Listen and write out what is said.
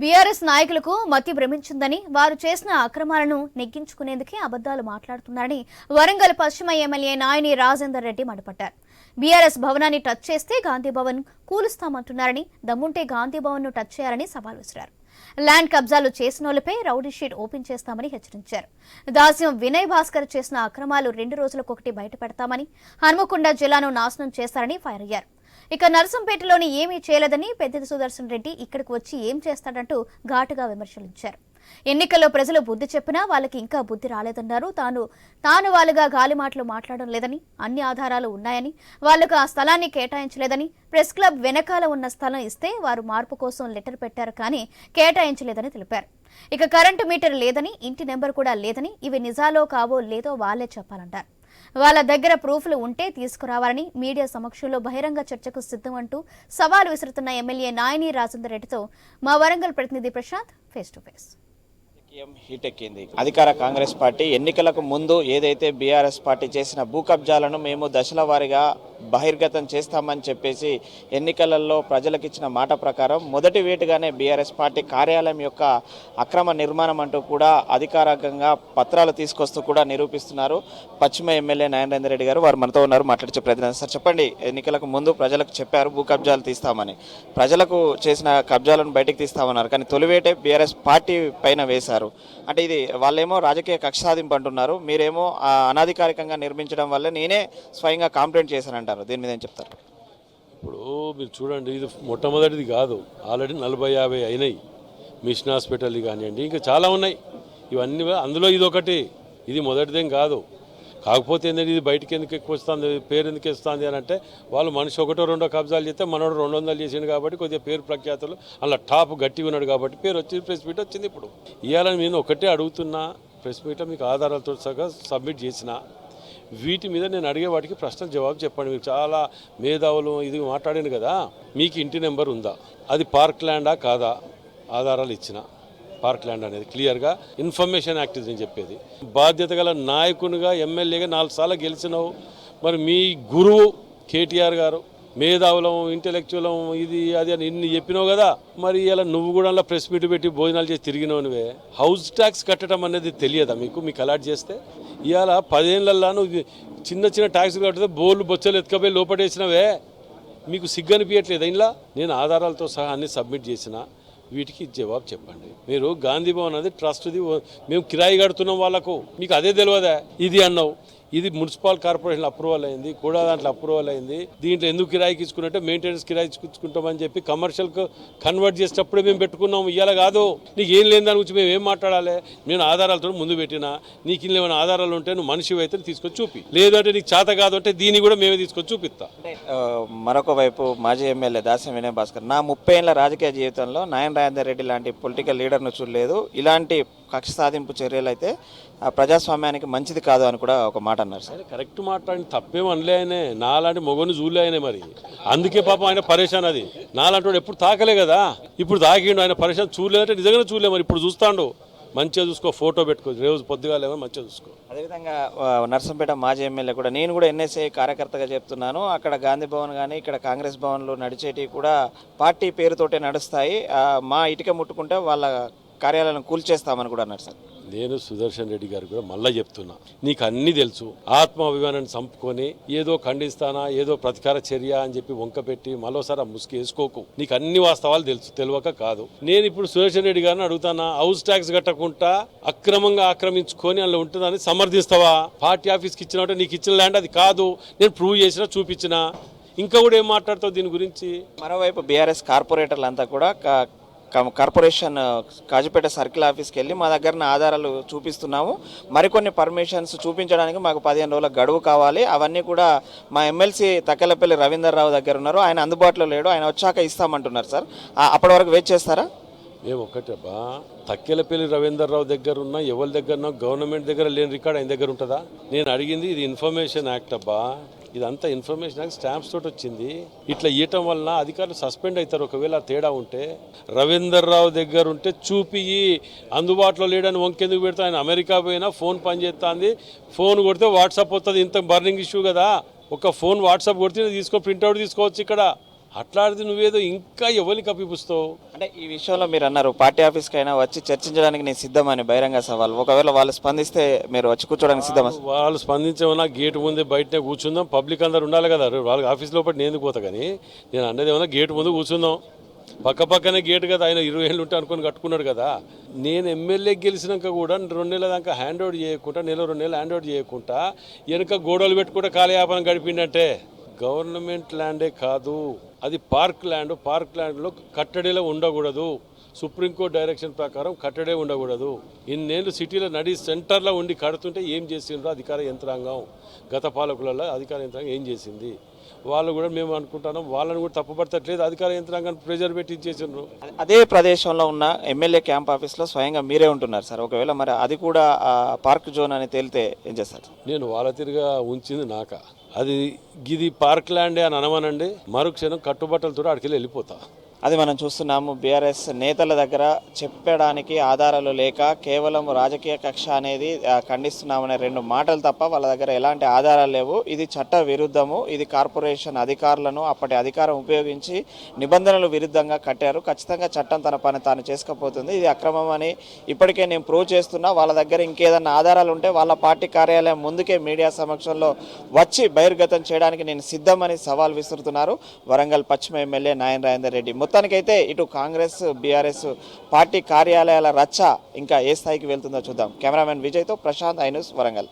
BRS నాయకులకు మతి భ్రమించిందని, వారు చేసిన అక్రమాలను నెగ్గించుకునేందుకే అబద్దాలు మాట్లాడుతున్నారని వరంగల్ పశ్చిమ ఎమ్మెల్యే నాయని రాజేందర్ రెడ్డి మండిపడ్డారు. బీఆర్ఎస్ భవనాన్ని టచ్ చేస్తే గాంధీ భవన్ కూలుస్తామంటున్నారని, దమ్ముంటే గాంధీ భవన్ ను టచ్ చేయాలని సవాల్ విసిరారు. ల్యాండ్ కబ్జాలు చేసినోళ్లపై రౌడీ షీట్ ఓపెన్ చేస్తామని హెచ్చరించారు. దాస్యం వినయ్ భాస్కర్ చేసిన అక్రమాలు 2 రోజులకొకటి బయటపెడతామని, హన్మకొండ జిల్లాను నాశనం చేస్తారని ఫైర్ అయ్యారు. ఇక నర్సంపేటలోని ఏమీ చేయలేదని పెద్దిది సుదర్శన్ రెడ్డి ఇక్కడికి వచ్చి ఏం చేస్తాడంటూ ఘాటుగా విమర్శించారు. ఎన్నికల్లో ప్రజలు బుద్ధి చెప్పినా వాళ్ళకి ఇంకా బుద్ధి రాలేదన్నారు. తాను వాళ్ళుగా గాలి మాటలు మాట్లాడడం లేదని, అన్ని ఆధారాలు ఉన్నాయని, వాళ్లకు ఆ స్థలాన్ని కేటాయించలేదని, ప్రెస్ క్లబ్ వెనకాల ఉన్న స్థలం ఇస్తే వారు మార్పు కోసం లెటర్ పెట్టారు కానీ కేటాయించలేదని తెలిపారు. ఇక కరెంటు మీటర్ లేదని, ఇంటి నెంబర్ కూడా లేదని, ఇవి నిజాలో కావో లేదో వాళ్లే చెప్పాలంటారు. వాళ్ళ దగ్గర ప్రూఫ్లు ఉంటే తీసుకురావాలని మీడియా సమక్షంలో బహిరంగ చర్చకు సిద్ధం అంటూ సవాల్ విసురుతున్న ఎమ్మెల్యే నాయని రాజేందర్ రెడ్డితో మా వరంగల్ ప్రతినిధి Prashanth face to face. Heat ఎక్కింది. అధికార కాంగ్రెస్ పార్టీ ఎన్నికలకు ముందు ఏదైతే బీఆర్ఎస్ పార్టీ చేసిన భూ కబ్జాలను మేము దశల వారీగా బహిర్గతం చేస్తామని చెప్పేసి ఎన్నికలలో ప్రజలకు ఇచ్చిన మాట ప్రకారం మొదటి వేటుగానే బీఆర్ఎస్ పార్టీ కార్యాలయం యొక్క అక్రమ నిర్మాణం అంటూ కూడా అధికారికంగా పత్రాలు తీసుకొస్తూ కూడా నిరూపిస్తున్నారు పశ్చిమ ఎమ్మెల్యే నారాయణ రెడ్డి గారు. వారు మనతో ఉన్నారు, మాట్లాడించే ప్రయత్నం. సార్ చెప్పండి, ఎన్నికలకు ముందు ప్రజలకు చెప్పారు భూ కబ్జాలు తీస్తామని, ప్రజలకు చేసిన కబ్జాలను బయటకు తీస్తామన్నారు, కానీ తొలివేటే బీఆర్ఎస్ పార్టీ పైన వేశారు. అంటే ఇది వాళ్ళేమో రాజకీయ కక్ష సాధింపు అంటున్నారు, మీరేమో అనాధికారికంగా నిర్మించడం వల్ల నేనే స్వయంగా కంప్లైంట్ చేశానంటారు. దీని మీద ఏం చెప్తారు? ఇప్పుడు మీరు చూడండి, ఇది మొట్టమొదటిది కాదు, ఆల్రెడీ 40-50 అయినాయి. మిషన్ హాస్పిటల్ కానివ్వండి, ఇంకా చాలా ఉన్నాయి. ఇవన్నీ అందులో ఇది ఒకటి, ఇది మొదటిదేం కాదు. కాకపోతే ఏంటంటే ఇది బయటికి ఎందుకు ఎక్కువ వస్తుంది, పేరు ఎందుకు వస్తుంది అని అంటే వాళ్ళు మనిషి 1-2 కబ్జాలు చేస్తే మనోడు 200 చేసిండు కాబట్టి కొద్దిగా పేరు ప్రఖ్యాతులు అలా టాప్ గట్టిగా ఉన్నాడు కాబట్టి పేరు వచ్చింది, ప్రెస్ మీట్ వచ్చింది. ఇప్పుడు ఇవాళ నేను ఒకటే అడుగుతున్నా, ప్రెస్ మీట్లో మీకు ఆధారాలతో సహా సబ్మిట్ చేసిన వీటి మీద నేను అడిగే వాటికి ప్రశ్నలు జవాబు చెప్పండి. మీకు చాలా మేధావులు ఇది మాట్లాడింది కదా, మీకు ఇంటి నెంబర్ ఉందా, అది పార్క్ ల్యాండా కాదా, ఆధారాలు ఇచ్చిన. పార్క్ ల్యాండ్ అనేది క్లియర్గా ఇన్ఫర్మేషన్ యాక్ట్ నేను చెప్పేది. బాధ్యత గల నాయకునిగా ఎమ్మెల్యేగా 4 సార్లు గెలిచినావు. మరి మీ గురువు కేటీఆర్ గారు మేధావులం, ఇంటెలెక్చువలం, ఇది అది అని ఇన్ని చెప్పినావు కదా, మరి ఇలా నువ్వు కూడా అలా ప్రెస్ మీట్ పెట్టి భోజనాలు చేసి తిరిగినావు. నువ్వే హౌస్ ట్యాక్స్ కట్టడం అనేది తెలియదా మీకు అలాట్ చేస్తే? ఇవాళ 10 ఏళ్ళల్లో నువ్వు చిన్న ట్యాక్స్ కడితే బోర్లు బొచ్చలు ఎత్తుకపోయి లోపడేసినవే, మీకు సిగ్గు అనిపించట్లేదు? ఇంట్లో నేను ఆధారాలతో సహా అన్ని సబ్మిట్ చేసిన, వీటికి జవాబు చెప్పండి. మీరు గాంధీ భవన్ అది ట్రస్ట్ది, మేము కిరాయి కడుతున్నాం వాళ్ళకు, మీకు అదే తెలియదా? ఇది అన్నావు, ఇది మున్సిపల్ కార్పొరేషన్ అప్రూవల్ అయింది, కూడా దాంట్లో అప్రూవల్ అయింది. దీంట్లో ఎందుకు కిరాయికి ఇచ్చుకున్నట్టే మెయింటెనెన్స్ కిరాయికి ఇచ్చుకుంటామని చెప్పి కమర్షియల్కి కన్వర్ట్ చేసేటప్పుడే మేము పెట్టుకున్నాము. ఇవాళ కాదు, నీకు ఏం లేని దాని గురించి మేము ఏం మాట్లాడాలి? నేను ఆధారాలతో ముందు పెట్టినా, నీకు ఇల్లు ఏమైనా ఆధారాలు ఉంటే నువ్వు మనిషి అయితే తీసుకొచ్చి చూపి, లేదంటే నీకు చేత కాదు అంటే దీన్ని కూడా మేమే తీసుకొచ్చి చూపిస్తా. మరొక వైపు మాజీ ఎమ్మెల్యే దాస్యం వినయ్ భాస్కర్, నా 30 ఏళ్ల రాజకీయ జీవితంలో నారాయణ రెడ్డి లాంటి పొలిటికల్ లీడర్ను చూడలేదు, ఇలాంటి కక్ష సాధింపు చర్యలు అయితే ప్రజాస్వామ్యానికి మంచిది కాదు అని కూడా ఒక మాట అన్నారు. సార్ కరెక్ట్ మాట్లాడి తప్పేం అనలే, ఆయనే నాలాంటి మొగని చూలే ఆయనే, మరి అందుకే పాపం ఆయన పరేషాన్. అది నాలాంటి ఎప్పుడు తాకలే కదా, ఇప్పుడు తాకిండు. ఆయన పరేషాన్ చూడలేదంటే నిజంగానే చూడలే, మరి ఇప్పుడు చూస్తాడు. మంచిగా చూసుకో, ఫోటో పెట్టుకో, రోజు పొద్దుగా లేవో మంచిగా చూసుకో. అదేవిధంగా నర్సంపేట మాజీ ఎమ్మెల్యే కూడా, నేను కూడా ఎన్ఎస్ఏ కార్యకర్తగా చెప్తున్నాను, అక్కడ గాంధీ భవన్ కానీ ఇక్కడ కాంగ్రెస్ భవన్లు నడిచేటివి కూడా పార్టీ పేరుతోటే నడుస్తాయి, మా ఇటుక ముట్టుకుంటే వాళ్ళ కార్యాలయాలను కూల్చేస్తామని కూడా అన్నారు. సార్ నేను సుదర్శన్ రెడ్డి గారు కూడా మళ్ళీ చెప్తున్నా, నీకు అన్నీ తెలుసు, ఆత్మాభిమానాన్ని చంపుకొని ఏదో ఖండిస్తానా, ఏదో ప్రతికార చర్య అని చెప్పి వంక పెట్టి మరోసారి ఆ ముసుగు వేసుకోకు. నీకు అన్ని వాస్తవాలు తెలుసు, తెలియక కాదు. నేను ఇప్పుడు సుదర్శన్ రెడ్డి గారిని అడుగుతానా, హౌస్ ట్యాక్స్ కట్టకుండా అక్రమంగా ఆక్రమించుకొని అందులో ఉంటుందని సమర్థిస్తావా? పార్టీ ఆఫీస్కి ఇచ్చినట్టే నీకు ఇచ్చిన ల్యాండ్ అది కాదు, నేను ప్రూవ్ చేసినా చూపించిన. ఇంకా కూడా ఏం మాట్లాడతావు దీని గురించి? మరోవైపు బీఆర్ఎస్ కార్పొరేటర్లు అంతా కూడా కార్పొరేషన్ కాజీపేట సర్కిల్ ఆఫీస్కి వెళ్ళి మా దగ్గర ఆధారాలు చూపిస్తున్నాము, మరికొన్ని పర్మిషన్స్ చూపించడానికి మాకు 15 రోజుల గడువు కావాలి, అవన్నీ కూడా మా ఎమ్మెల్సీ తక్కెలపల్లి రవీందర్ రావు దగ్గర ఉన్నారు, ఆయన అందుబాటులో లేడు, ఆయన వచ్చాక ఇస్తామంటున్నారు. సార్ అప్పటి వరకు వెయిట్ చేస్తారా? మేము ఒక్కటేబా, తక్కెలపల్లి రవీందర్ రావు దగ్గర ఉన్నా, ఎవరి దగ్గర గవర్నమెంట్ దగ్గర లేని రికార్డ్ ఆయన దగ్గర ఉంటుందా? నేను అడిగింది ఇది ఇన్ఫర్మేషన్ యాక్ట్ అబ్బా, ఇదంతా ఇన్ఫర్మేషన్ యాక్ట్ స్టాంప్స్ తోటి వచ్చింది. ఇట్లా ఇవ్వటం వలన అధికారులు సస్పెండ్ అవుతారు ఒకవేళ తేడా ఉంటే. రవీందర్ రావు దగ్గర ఉంటే చూపి అందుబాటులో లేడని వంకెందుకు పెడతా? ఆయన అమెరికా పోయినా ఫోన్ పనిచేస్తుంది, ఫోన్ కొడితే వాట్సాప్ వస్తుంది. ఇంత బర్నింగ్ ఇష్యూ కదా, ఒక ఫోన్ వాట్సాప్ కొడితే తీసుకో, ప్రింట్అవుట్ తీసుకోవచ్చు. ఇక్కడ అట్లాంటిది నువ్వేదో ఇంకా ఎవరికి కప్పిపుస్తావు? అంటే ఈ విషయంలో మీరు అన్నారు పార్టీ ఆఫీస్కైనా వచ్చి చర్చించడానికి నేను సిద్ధమని బహిరంగ సవాల్. ఒకవేళ వాళ్ళు స్పందిస్తే మీరు వచ్చి కూర్చోడానికి సిద్ధమా? వాళ్ళు స్పందించేమన్నా గేటు ముందే బయటనే కూర్చుందాం, పబ్లిక్ అందరు ఉండాలి కదా. వాళ్ళకి ఆఫీస్ లోపల నేను ఎందుకు పోతా, కానీ నేను అన్నది ఏమన్నా గేటు ముందు కూర్చుందాం. పక్క పక్కనే గేటు కదా, ఆయన 20 ఏళ్ళు ఉంటే అనుకుని కట్టుకున్నాడు కదా. నేను ఎమ్మెల్యే గెలిచినాక కూడా 2 నెలల దాకా హ్యాండ్ ఓవర్ చేయకుండా, 1-2 నెలలు హ్యాండ్ ఓవర్ చేయకుండా వెనుక గోడలు పెట్టుకుంటే కాలయాపనం గడిపిండంటే గవర్నమెంట్ ల్యాండే కాదు, అది పార్క్ ల్యాండ్. పార్క్ ల్యాండ్లో కట్టడిలో ఉండకూడదు. సుప్రీంకోర్టు డైరెక్షన్ ప్రకారం కట్టడే ఉండకూడదు. ఇన్నేళ్ళు సిటీలో నడి సెంటర్లో ఉండి కడుతుంటే ఏం చేసిండ్రో అధికార యంత్రాంగం, గత పాలకులలో అధికార యంత్రాంగం ఏం చేసింది? వాళ్ళు కూడా మేము అనుకుంటున్నాం, వాళ్ళని కూడా తప్పుపడతట్లేదు, అధికార యంత్రాంగాన్ని ప్రెజర్ పెట్టి ఇచ్చేసిండ్రు. అదే ప్రదేశంలో ఉన్న ఎమ్మెల్యే క్యాంప్ ఆఫీస్లో స్వయంగా మీరే ఉంటున్నారు సార్. ఒకవేళ మరి అది కూడా పార్క్ జోన్ అని తేలితే ఏం చేస్తారు? నేను వాళ్ళ తిరిగా ఉంచింది నాక, అది గిది పార్క్ ల్యాండే అని అనమనండి, మరుక్షణం కట్టుబట్టలతో అక్కడికి వెళ్ళిపోతా. అది మనం చూస్తున్నాము. బీఆర్ఎస్ నేతల దగ్గర చెప్పడానికి ఆధారాలు లేక కేవలం రాజకీయ కక్ష అనేది ఖండిస్తున్నామనే 2 మాటలు తప్ప వాళ్ళ దగ్గర ఎలాంటి ఆధారాలు లేవు. ఇది చట్ట విరుద్ధము, ఇది కార్పొరేషన్ అధికారులను అప్పటి అధికారం ఉపయోగించి నిబంధనలు విరుద్ధంగా కట్టారు, ఖచ్చితంగా చట్టం తన పని తాను చేసుకపోతుంది, ఇది అక్రమం అని ఇప్పటికే నేను ప్రూవ్ చేస్తున్నా. వాళ్ళ దగ్గర ఇంకేదన్నా ఆధారాలు ఉంటే వాళ్ళ పార్టీ కార్యాలయం ముందుకే మీడియా సమక్షంలో వచ్చి బహిర్గతం చేయడానికి నేను సిద్ధమని సవాల్ విసురుతున్నారు వరంగల్ పశ్చిమ ఎమ్మెల్యే నాయన రాజేందర్ రెడ్డి. మొత్తానికైతే ఇటు కాంగ్రెస్ బీఆర్ఎస్ పార్టీ కార్యాలయాల రచ్చ ఇంకా ఏ స్థాయికి వెళ్తుందో చూద్దాం. కెమెరామెన్ విజయ్తో ప్రశాంత్, ఐ న్యూస్, వరంగల్.